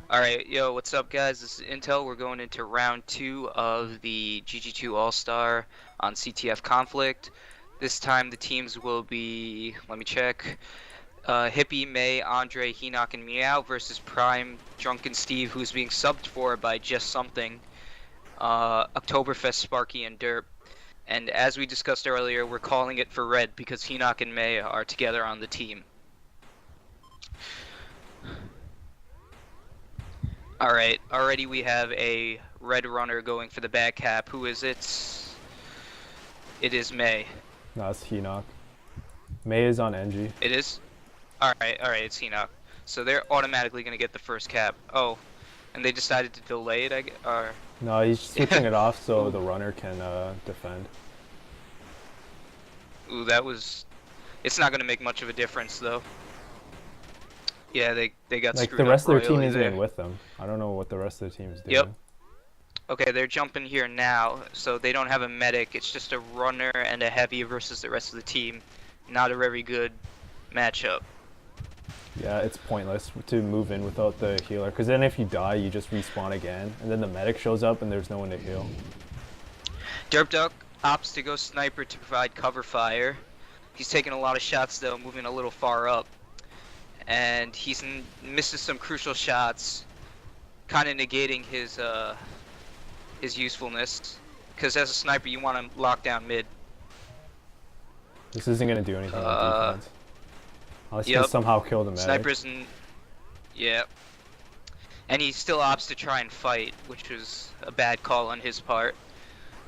Alright, yo, what's up guys? This is Intel. We're going into round 2 of the GG2 All-Star on CTF Conflict. This time the teams will be, let me check, Hippie, May, Andre, Henoch, and Meow versus Prime, Drunken Steve, who's being subbed for by Just Something, Oktoberfest, Sparky, and Derp. And as we discussed earlier, we're calling it for red because Henoch and May are together on the team. Alright, already we have a red runner going for the back cap. Who is it? It is May. No, it's Henoch. May is on NG. It is? Alright, it's Henoch. So they're automatically going to get the first cap. Oh, and they decided to delay it, or... No, he's switching it off so the runner can defend. Ooh, that was... It's not going to make much of a difference, though. Yeah, they got like screwed up. The rest of their team royally isn't there. even with them. I don't know what the rest of the team is doing. Yep. Okay, they're jumping here now, so they don't have a medic. It's just a runner and a heavy versus the rest of the team. Not a very good matchup. Yeah, it's pointless to move in without the healer, because then if you die, you just respawn again, and then the medic shows up and there's no one to heal. Derp Duck opts to go sniper to provide cover fire. He's taking a lot of shots though, moving a little far up. And he's misses some crucial shots, kind of negating his usefulness. Because as a sniper, you want to lock down mid. This isn't going to do anything on defense. Unless you can somehow kill the medic. Snipers and... Yeah. And he still opts to try and fight, which was a bad call on his part.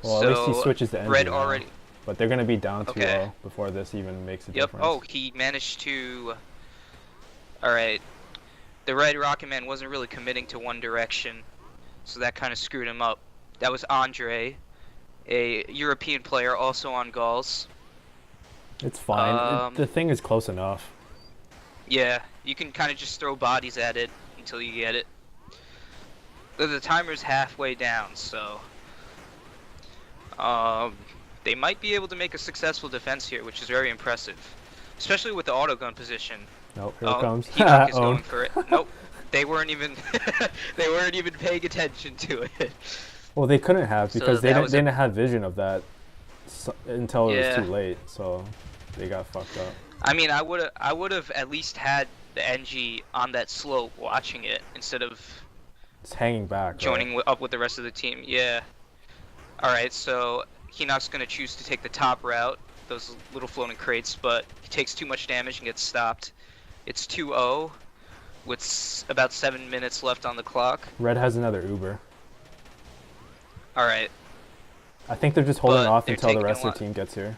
Well, so at least he switches to NG red now, already. but they're going to be down 2-0 before this even makes a difference. Oh, he managed to... Alright. The red Rocket Man wasn't really committing to one direction, so that kind of screwed him up. That was Andre, a European player also on Gauls. It's fine. The thing is close enough. Yeah, you can kind of just throw bodies at it until you get it. The timer's halfway down, so... they might be able to make a successful defense here, which is very impressive. Especially with the autogun position. Nope, here it comes. Henoch is going for it. Nope, they weren't even they weren't even paying attention to it. Well, they couldn't have because So they didn't have vision of that until it was too late, so they got fucked up. I mean, I would have at least had the NG on that slope watching it instead of it's hanging back, joining up with the rest of the team. Yeah. All right, so Henoch's gonna choose to take the top route, those little floating crates, but he takes too much damage and gets stopped. It's 2-0 with about 7 minutes left on the clock. Red has another Uber. All right. I think they're just holding off until the rest of the team gets here.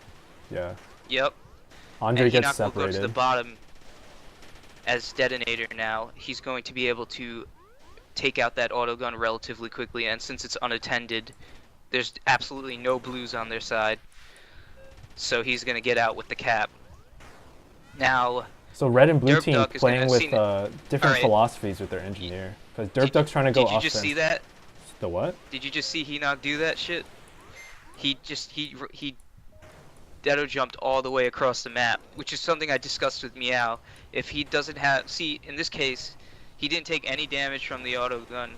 Yeah. Yep. Andre and gets Henoch separated. will go to the bottom as detonator now. He's going to be able to take out that autogun relatively quickly, and since it's unattended, there's absolutely no blues on their side. So he's going to get out with the cap. Now... So red and blue Derp team Duck playing with different philosophies with their engineer. Because Derp Duck's trying to go offense. Did you just see that? The what? Did you just see Henoch do that shit? He Dedo jumped all the way across the map, which is something I discussed with Meow. If he doesn't have... See, in this case, he didn't take any damage from the autogun,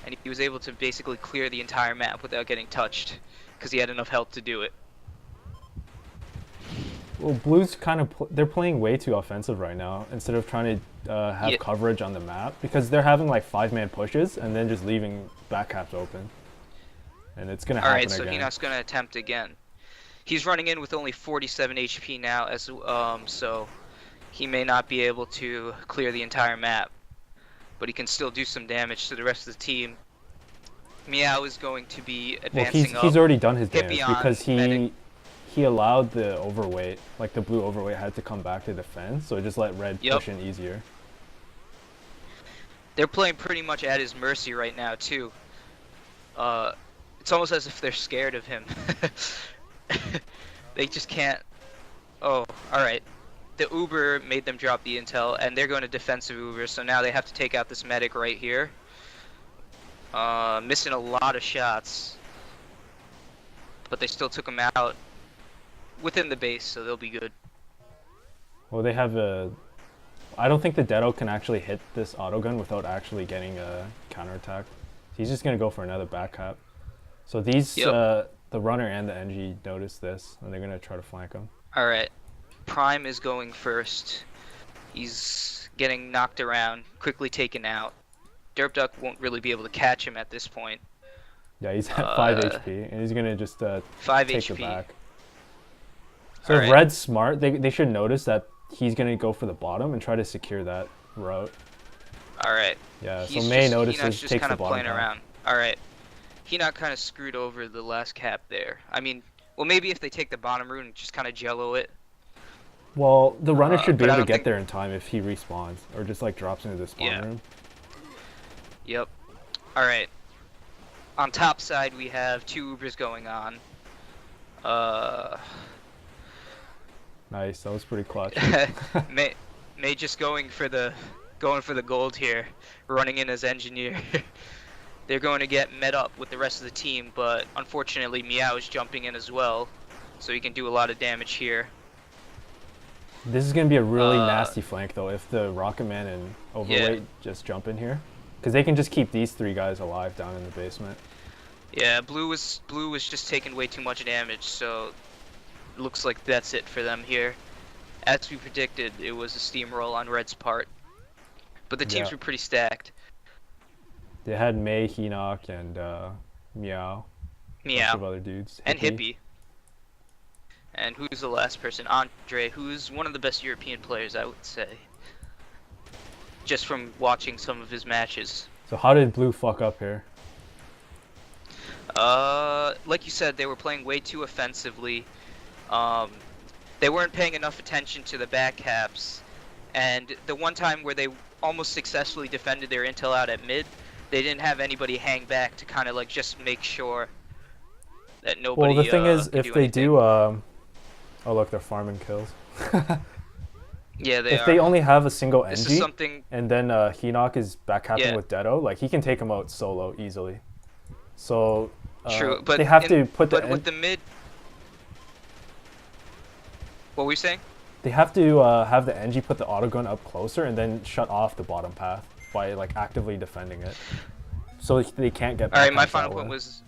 and he was able to basically clear the entire map without getting touched, because he had enough health to do it. Well, Blue's kind of they're playing way too offensive right now instead of trying to have coverage on the map, because they're having like 5-man pushes and then just leaving back caps open, and it's gonna happen again. Alright, so Henoch's gonna attempt again. He's running in with only 47 HP now, as so he may not be able to clear the entire map, but he can still do some damage to the rest of the team. Meow is going to be advancing up. He's already done his damage Hippie because he allowed the overweight, like the blue overweight had to come back to defend, so it just let red push in easier. They're playing pretty much at his mercy right now too. It's almost as if they're scared of him. They just can't... Oh, alright. The Uber made them drop the intel, and they're going to defensive Uber, so now they have to take out this medic right here. Missing a lot of shots. But they still took him out within the base, so they'll be good. Well, they have a I don't think the Deado can actually hit this auto gun without actually getting a counterattack. He's just gonna go for another back cap. So these, Yep. the runner and the NG notice this, and they're gonna try to flank him. All right. Prime is going first. He's getting knocked around, quickly taken out. Derp Duck won't really be able to catch him at this point. Yeah, he's at 5 HP, and he's gonna just 5 take HP. the back. So All if right. Red's smart, they should notice that he's gonna go for the bottom and try to secure that route. All right. Yeah, He's so May just, notices, Hinok's just takes kind the of bottom playing path. around. All right. Hinok kind of screwed over the last cap there. I mean, well, maybe if they take the bottom route and just kind of jello it. Well, the runner should be but I able to don't get think- there in time if he respawns, or just like drops into the spawn Yeah. room. Yep. All right. On top side, we have 2 Ubers going on. Nice, that was pretty clutch. May just going for the gold here, running in as engineer. They're going to get met up with the rest of the team, but unfortunately Meow is jumping in as well, so he can do a lot of damage here. This is gonna be a really nasty flank though if the Rocket Man and Overweight just jump in here, because they can just keep these 3 guys alive down in the basement. Yeah, Blue was just taking way too much damage, so it looks like that's it for them here. As we predicted, it was a steamroll on Red's part, but the teams were pretty stacked. They had May, Hinok, and Meow. A bunch of other dudes. And Hippie. And who's the last person? Andre, who's one of the best European players, I would say. Just from watching some of his matches. So how did Blue fuck up here? Like you said, they were playing way too offensively. They weren't paying enough attention to the back caps. And the one time where they almost successfully defended their intel out at mid, they didn't have anybody hang back to kind of like just make sure that nobody. Well, the thing is, if they do, oh look, they're farming kills. Yeah, if they only have a single This NG, is something. and then Hinok is backcapping with Deado, like he can take him out solo easily. So True, but they have to put the. But with the mid. What were you saying? They have to have the NG put the autogun up closer and then shut off the bottom path by like actively defending it, so they can't get. All right, my final point was.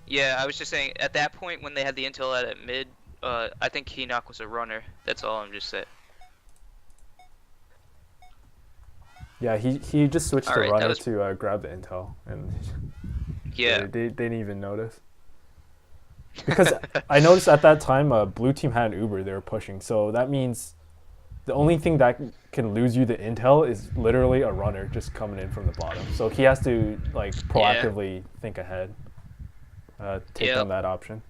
Yeah, I was just saying at that point when they had the intel out at mid, I think Hinok was a runner. That's all I'm just saying. Yeah, he just switched to Alright, runner to grab the intel, and yeah, they didn't even notice. Because I noticed at that time, Blue Team had an Uber they were pushing, so that means the only thing that can lose you the intel is literally a runner just coming in from the bottom. So he has to like proactively think ahead, take on that option.